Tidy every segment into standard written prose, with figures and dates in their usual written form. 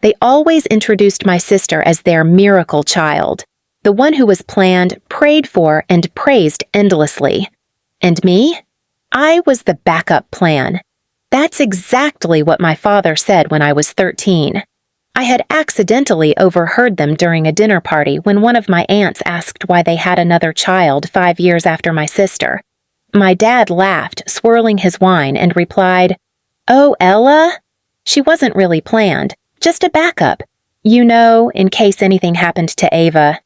They always introduced my sister as their miracle child, the one who was planned, prayed for, and praised endlessly. And me? I was the backup plan. That's exactly what my father said when I was 13. I had accidentally overheard them during a dinner party when one of my aunts asked why they had another child 5 years after my sister. My dad laughed, swirling his wine, and replied, "Oh, Ella? She wasn't really planned, just a backup. You know, in case anything happened to Ava."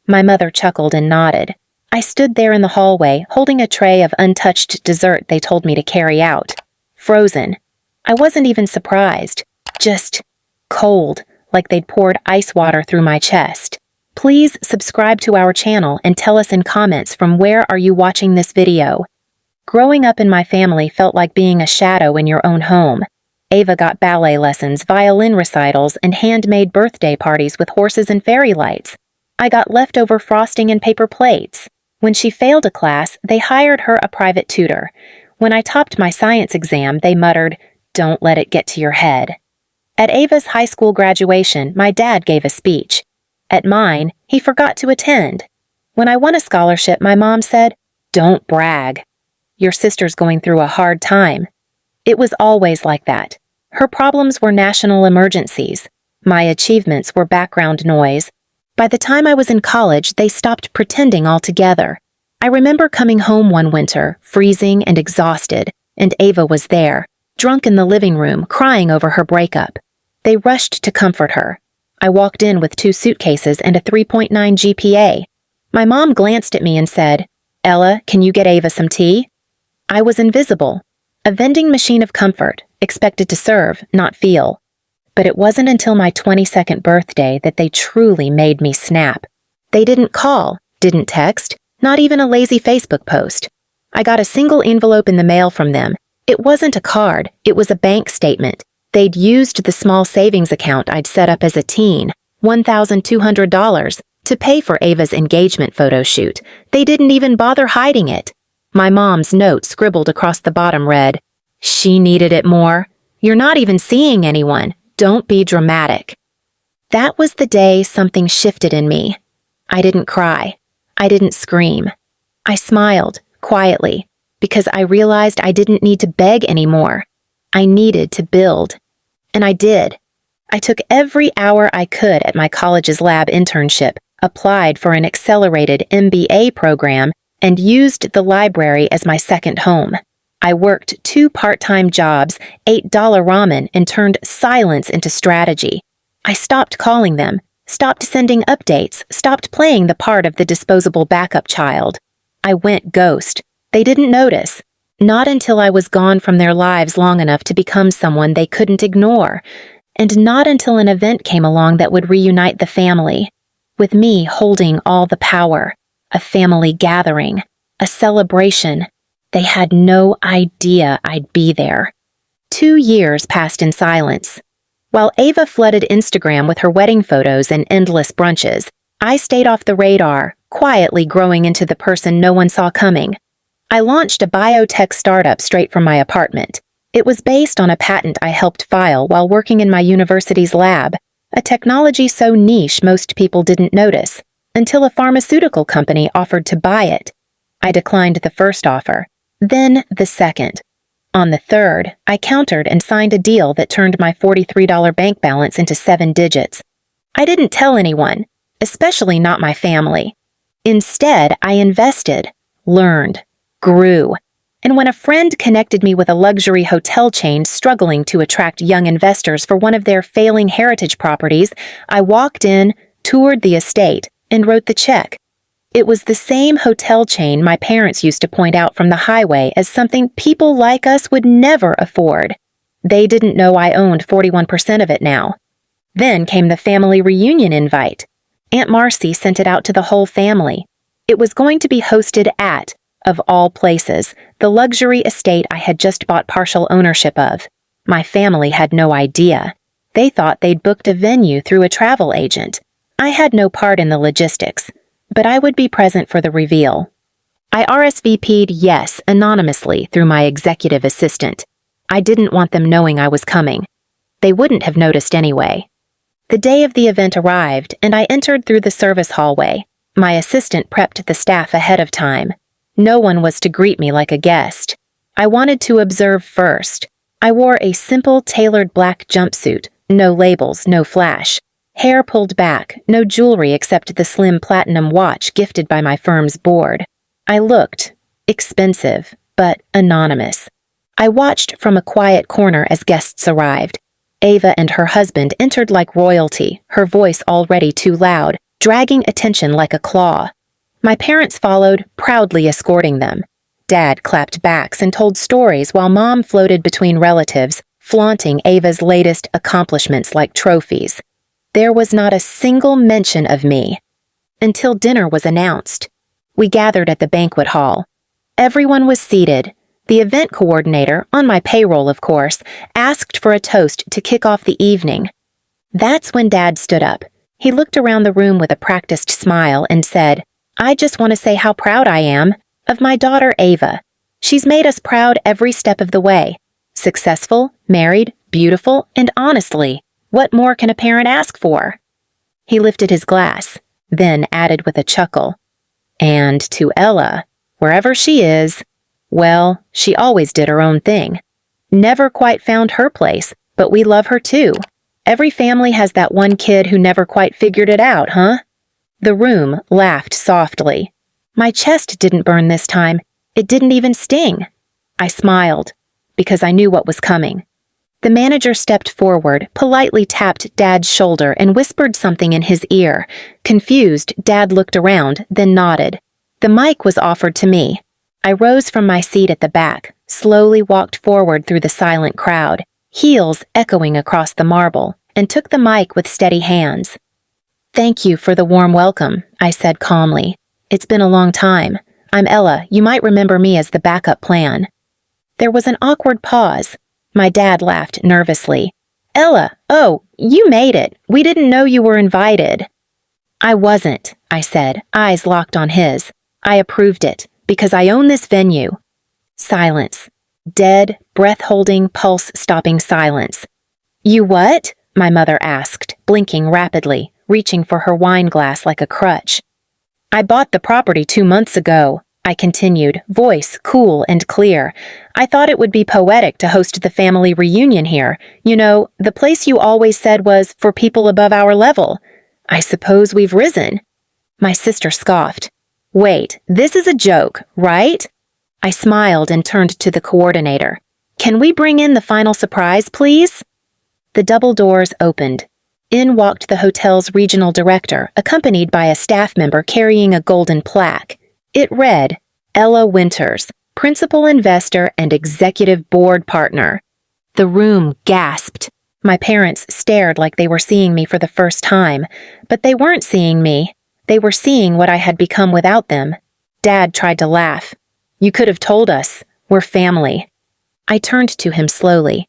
My mother chuckled and nodded. I stood there in the hallway, holding a tray of untouched dessert they told me to carry out. Frozen. I wasn't even surprised. Just cold, like they'd poured ice water through my chest. Please subscribe to our channel and tell us in comments from where are you watching this video. Growing up in my family felt like being a shadow in your own home. Ava got ballet lessons, violin recitals, and handmade birthday parties with horses and fairy lights. I got leftover frosting and paper plates. When she failed a class, they hired her a private tutor. When I topped my science exam, they muttered, "Don't let it get to your head." At Ava's high school graduation, my dad gave a speech. At mine, he forgot to attend. When I won a scholarship, my mom said, "Don't brag. Your sister's going through a hard time." It was always like that. Her problems were national emergencies. My achievements were background noise. By the time I was in college, they stopped pretending altogether. I remember coming home one winter, freezing and exhausted, and Ava was there, drunk in the living room, crying over her breakup. They rushed to comfort her. I walked in with 2 suitcases and a 3.9 GPA. My mom glanced at me and said, "Ella, can you get Ava some tea?" I was invisible, a vending machine of comfort, expected to serve, not feel. But it wasn't until my 22nd birthday that they truly made me snap. They didn't call, didn't text, not even a lazy Facebook post. I got a single envelope in the mail from them. It wasn't a card, it was a bank statement. They'd used the small savings account I'd set up as a teen, $1,200, to pay for Ava's engagement photo shoot. They didn't even bother hiding it. My mom's note scribbled across the bottom read, "She needed it more. You're not even seeing anyone. Don't be dramatic." That was the day something shifted in me. I didn't cry. I didn't scream. I smiled, quietly, because I realized I didn't need to beg anymore. I needed to build. And I did. I took every hour I could at my college's lab internship, applied for an accelerated MBA program, and used the library as my second home. I worked 2 part-time jobs, ate dollar ramen, and turned silence into strategy. I stopped calling them, stopped sending updates, stopped playing the part of the disposable backup child. I went ghost. They didn't notice. Not until I was gone from their lives long enough to become someone they couldn't ignore. And not until an event came along that would reunite the family, with me holding all the power. A family gathering, a celebration. They had no idea I'd be there. 2 years passed in silence. While Ava flooded Instagram with her wedding photos and endless brunches, I stayed off the radar, quietly growing into the person no one saw coming. I launched a biotech startup straight from my apartment. It was based on a patent I helped file while working in my university's lab, a technology so niche most people didn't notice, until a pharmaceutical company offered to buy it. I declined the first offer, then the second. On the third, I countered and signed a deal that turned my $43 bank balance into 7 digits. I didn't tell anyone, especially not my family. Instead, I invested, learned, grew. And when a friend connected me with a luxury hotel chain struggling to attract young investors for one of their failing heritage properties, I walked in, toured the estate, and wrote the check. It was the same hotel chain my parents used to point out from the highway as something people like us would never afford. They didn't know I owned 41% of it now. Then came the family reunion invite. Aunt Marcy sent it out to the whole family. It was going to be hosted at, of all places, the luxury estate I had just bought partial ownership of. My family had no idea. They thought they'd booked a venue through a travel agent. I had no part in the logistics, but I would be present for the reveal. I RSVP'd yes anonymously through my executive assistant. I didn't want them knowing I was coming. They wouldn't have noticed anyway. The day of the event arrived, and I entered through the service hallway. My assistant prepped the staff ahead of time. No one was to greet me like a guest. I wanted to observe first. I wore a simple, tailored black jumpsuit, no labels, no flash. Hair pulled back, no jewelry except the slim platinum watch gifted by my firm's board. I looked expensive, but anonymous. I watched from a quiet corner as guests arrived. Ava and her husband entered like royalty, her voice already too loud, dragging attention like a claw. My parents followed, proudly escorting them. Dad clapped backs and told stories while Mom floated between relatives, flaunting Ava's latest accomplishments like trophies. There was not a single mention of me. Until dinner was announced. We gathered at the banquet hall. Everyone was seated. The event coordinator, on my payroll of course, asked for a toast to kick off the evening. That's when Dad stood up. He looked around the room with a practiced smile and said, "I just want to say how proud I am of my daughter Ava. She's made us proud every step of the way. Successful, married, beautiful, and honestly, what more can a parent ask for?" He lifted his glass, then added with a chuckle, "And to Ella, wherever she is, well, she always did her own thing. Never quite found her place, but we love her too. Every family has that one kid who never quite figured it out, huh?" The room laughed softly. My chest didn't burn this time. It didn't even sting. I smiled, because I knew what was coming. The manager stepped forward, politely tapped Dad's shoulder, and whispered something in his ear. Confused, Dad looked around, then nodded. The mic was offered to me. I rose from my seat at the back, slowly walked forward through the silent crowd, heels echoing across the marble, and took the mic with steady hands. "Thank you for the warm welcome," I said calmly. "It's been a long time. I'm Ella. You might remember me as the backup plan." There was an awkward pause. My dad laughed nervously. "Ella, oh, you made it. We didn't know you were invited." "I wasn't," I said, eyes locked on his. "I approved it, because I own this venue." Silence. Dead, breath-holding, pulse-stopping silence. "You what?" my mother asked, blinking rapidly, reaching for her wine glass like a crutch. "I bought the property 2 months ago," I continued, voice cool and clear. "I thought it would be poetic to host the family reunion here. You know, the place you always said was for people above our level. I suppose we've risen." My sister scoffed. "Wait, this is a joke, right?" I smiled and turned to the coordinator. "Can we bring in the final surprise, please?" The double doors opened. In walked the hotel's regional director, accompanied by a staff member carrying a golden plaque. It read, "Ella Winters, Principal Investor and Executive Board Partner." The room gasped. My parents stared like they were seeing me for the first time, but they weren't seeing me. They were seeing what I had become without them. Dad tried to laugh. "You could have told us. We're family." I turned to him slowly.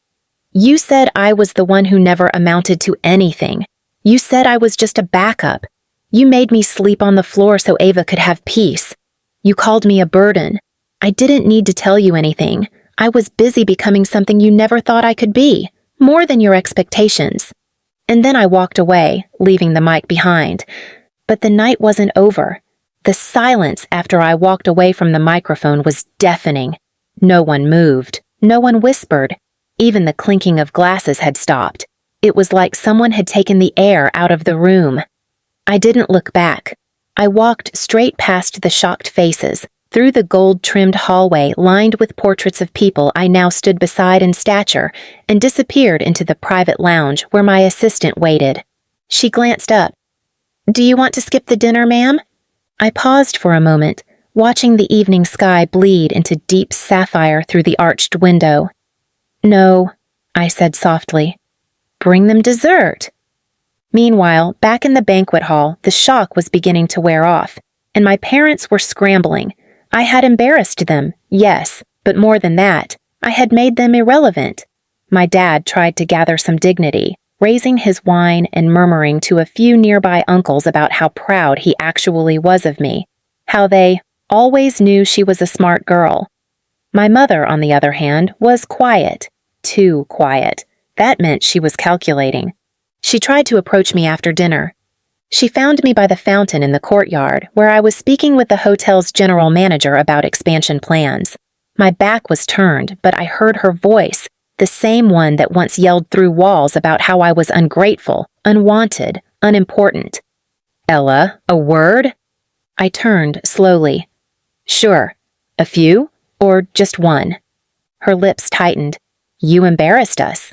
"You said I was the one who never amounted to anything. You said I was just a backup. You made me sleep on the floor so Ava could have peace. You called me a burden. I didn't need to tell you anything. I was busy becoming something you never thought I could be, more than your expectations." And then I walked away, leaving the mic behind. But the night wasn't over. The silence after I walked away from the microphone was deafening. No one moved. No one whispered. Even the clinking of glasses had stopped. It was like someone had taken the air out of the room. I didn't look back. I walked straight past the shocked faces, through the gold-trimmed hallway lined with portraits of people I now stood beside in stature, and disappeared into the private lounge where my assistant waited. She glanced up. "Do you want to skip the dinner, ma'am?" I paused for a moment, watching the evening sky bleed into deep sapphire through the arched window. "No," I said softly. "Bring them dessert." Meanwhile, back in the banquet hall, the shock was beginning to wear off, and my parents were scrambling. I had embarrassed them, yes, but more than that, I had made them irrelevant. My dad tried to gather some dignity, raising his wine and murmuring to a few nearby uncles about how proud he actually was of me, how they always knew she was a smart girl. My mother, on the other hand, was quiet, too quiet. That meant she was calculating. She tried to approach me after dinner. She found me by the fountain in the courtyard, where I was speaking with the hotel's general manager about expansion plans. My back was turned, but I heard her voice, the same one that once yelled through walls about how I was ungrateful, unwanted, unimportant. "Ella, a word?" I turned slowly. "Sure. A few? Or just one?" Her lips tightened. "You embarrassed us."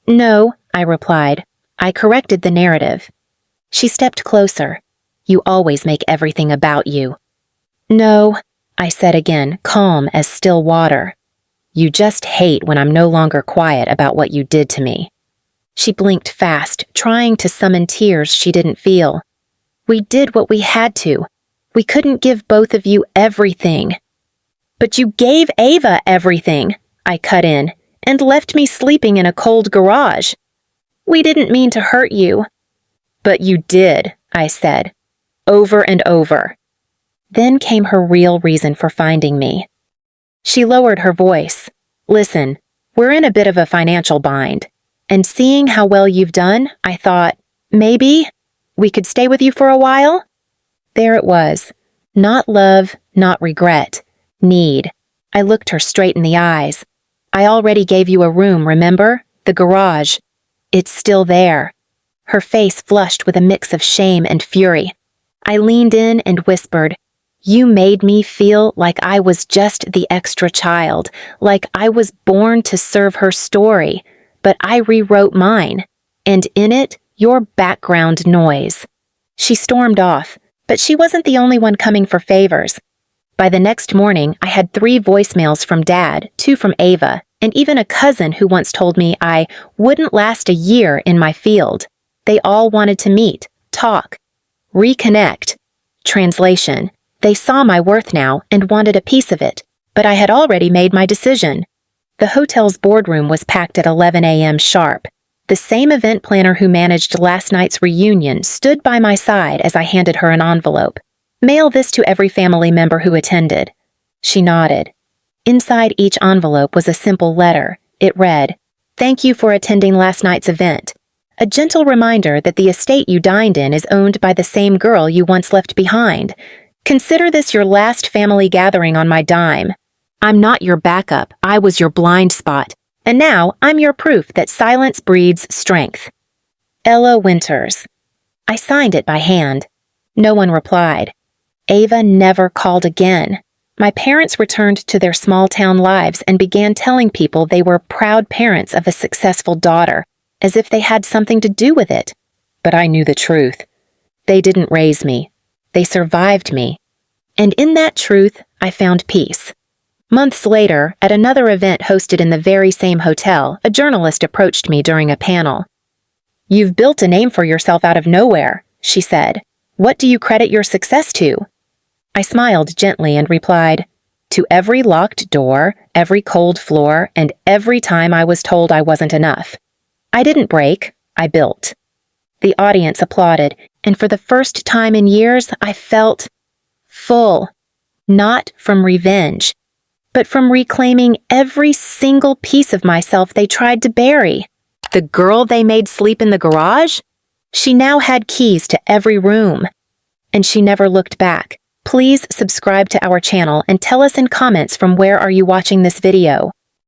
"No," I replied. I corrected the narrative. She stepped closer. "You always make everything about you." "No," I said again, calm as still water. "You just hate when I'm no longer quiet about what you did to me." She blinked fast, trying to summon tears she didn't feel. "We did what we had to. We couldn't give both of you everything." "But you gave Ava everything," I cut in, "and left me sleeping in a cold garage." "We didn't mean to hurt you." "But you did," I said, over and over. Then came her real reason for finding me. She lowered her voice. "Listen, we're in a bit of a financial bind, and seeing how well you've done, I thought, maybe we could stay with you for a while?" There it was. Not love, not regret. Need. I looked her straight in the eyes. "I already gave you a room, remember? The garage. It's still there." Her face flushed with a mix of shame and fury. I leaned in and whispered, "You made me feel like I was just the extra child, like I was born to serve her story, but I rewrote mine, and in it, your background noise." She stormed off, but she wasn't the only one coming for favors. By the next morning, I had 3 voicemails from Dad, 2 from Ava, and even a cousin who once told me I wouldn't last a year in my field. They all wanted to meet, talk, reconnect. Translation: they saw my worth now and wanted a piece of it, but I had already made my decision. The hotel's boardroom was packed at 11 a.m. sharp. The same event planner who managed last night's reunion stood by my side as I handed her an envelope. "Mail this to every family member who attended." She nodded. Inside each envelope was a simple letter. It read, "Thank you for attending last night's event. A gentle reminder that the estate you dined in is owned by the same girl you once left behind. Consider this your last family gathering on my dime. I'm not your backup, I was your blind spot. And now I'm your proof that silence breeds strength. Ella Winters." I signed it by hand. No one replied. Ava never called again. My parents returned to their small-town lives and began telling people they were proud parents of a successful daughter, as if they had something to do with it. But I knew the truth. They didn't raise me. They survived me. And in that truth, I found peace. Months later, at another event hosted in the very same hotel, a journalist approached me during a panel. "You've built a name for yourself out of nowhere," she said. "What do you credit your success to?" I smiled gently and replied, "To every locked door, every cold floor, and every time I was told I wasn't enough. I didn't break, I built." The audience applauded, and for the first time in years, I felt full. Not from revenge, but from reclaiming every single piece of myself they tried to bury. The girl they made sleep in the garage? She now had keys to every room. And she never looked back. Please subscribe to our channel and tell us in comments from where are you watching this video.